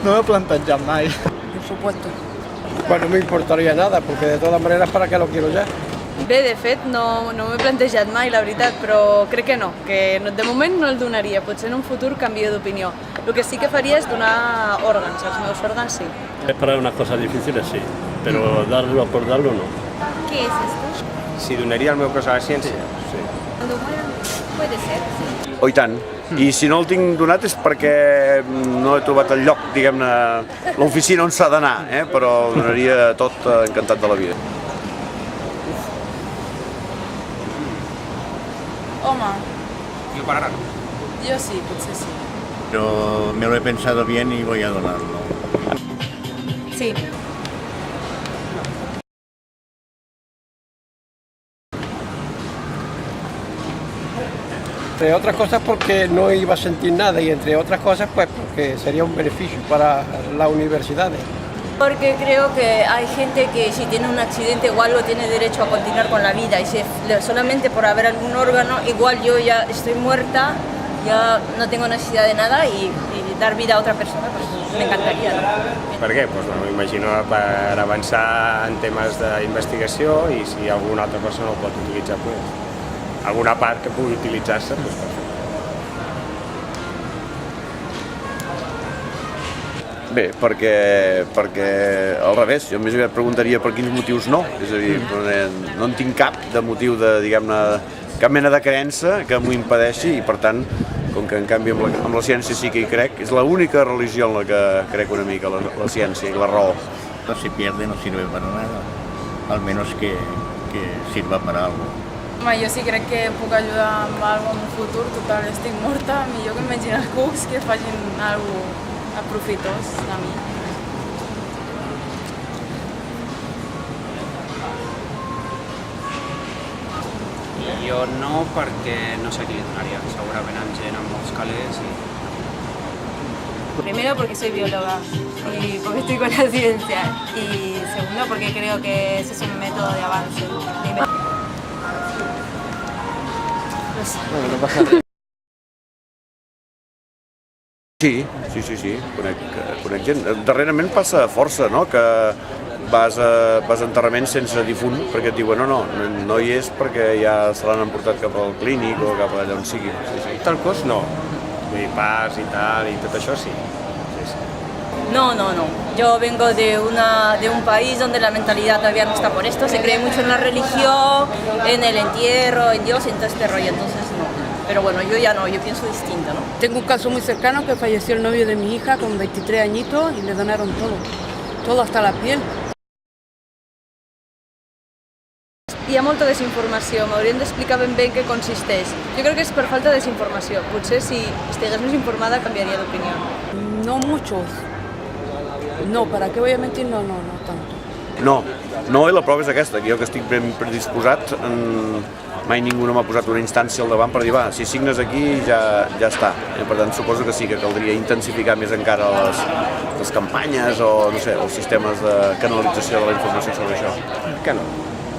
No me he plantejat mai. Por supuesto. Bueno, no me importaría nada, porque de todas maneras, ¿para qué lo quiero ya? Bé, de fet, no m'ho he plantejat mai, la veritat, però crec que no, que de moment no el donaria, potser en un futur canvio d'opinió. El que sí que faria és donar òrgans, els meus òrgans sí. Es para unas cosas difíciles, sí, pero darlo por darlo no. ¿Qué es esto? Si donaria el meu cos a la ciència? Sí. Cuando mueran, puede ser, sí. Oh, i tant. I si no el tinc donat és perquè no he trobat el lloc, diguem-ne, l'oficina on s'ha d'anar, però donaria tot encantat de la vida. Home, Jo per ara no. yo sí, potser sí. Pero me lo he pensado bien y voy a donarlo. Sí. Entre otras cosas porque no iba a sentir nada y entre otras cosas pues porque sería un beneficio para las universidades. Porque creo que hay gente que si tiene un accidente igual lo tiene derecho a continuar con la vida y si solamente por haber algún órgano, igual yo ya estoy muerta, ya no tengo necesidad de nada y dar vida a otra persona, pues me encantaría, ¿no? Per què? Doncs bueno, m'imagino per avançar en temes d'investigació i si alguna altra persona el pot utilitzar, pues, alguna part que pugui utilitzar-se, doncs perfecte. Bé, perquè al revés, jo més aviat preguntaria per quins motius no, és a dir, no en tinc cap de motiu de, diguem-ne, cap mena de creença que m'ho impedeixi i per tant, com que en canvi amb la ciència sí que hi crec, és l'única religió en la que crec una mica, la ciència i la raó. No se pierde, no sirve para nada, al menos que sirva para algo. Home, jo sí crec que puc ajudar amb alguna cosa en un futur, total, estic morta, millor que em vegin els cucs que facin alguna cosa aprofitós de mi. Jo no, perquè no sé a qui li donaria, segurament amb gent amb molts calés i... Primero porque soy bióloga y porque estoy con la ciencia. Y segundo porque creo que ese es un método de avance. No passa res. Sí, conec gent. Darrerament passa força, no?, que vas a enterraments sense difunt perquè et diuen no hi és perquè ja se l'han emportat cap al clínic o cap allà on sigui. Tal cos no, vull dir, parts i tal i tot això sí. No. Yo vengo de un país donde la mentalidad todavía no está por esto, se cree mucho en la religión, en el entierro, en Dios, en todo este rollo, entonces no. Pero bueno, yo ya no, yo pienso distinto, ¿no? Tengo un caso muy cercano que falleció el novio de mi hija con 23 añitos y le donaron todo hasta la piel. Hi ha molta desinformació, m'haurien d'explicar ben bé en què consisteix. Jo crec que és per falta de desinformació. Potser si estigués més informada canviaria d'opinió. No muchos. No, ¿para qué voy a mentir? No tanto. No, i la prova és aquesta, que jo que estic ben predisposat, mai ningú no m'ha posat una instància al davant per dir, va, si signes aquí ja està. Per tant, suposo que sí que caldria intensificar més encara les campanyes o, no sé, els sistemes de canalització de la informació sobre això. Que no,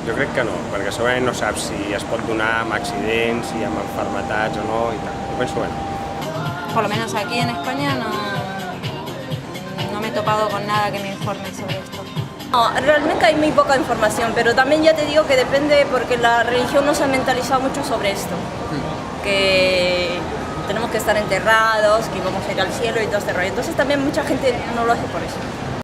jo crec que no, perquè segurament no saps si es pot donar amb accidents, si amb malalties o no i tal. Jo penso que no. Por lo menos aquí en España no me he topado con nada que me informe sobre esto. No, realmente hay muy poca información, pero también ya te digo que depende porque la religión nos ha mentalizado mucho sobre esto. Que tenemos que estar enterrados, que vamos a ir al cielo y todo este rollo. Entonces también mucha gente no lo hace por eso.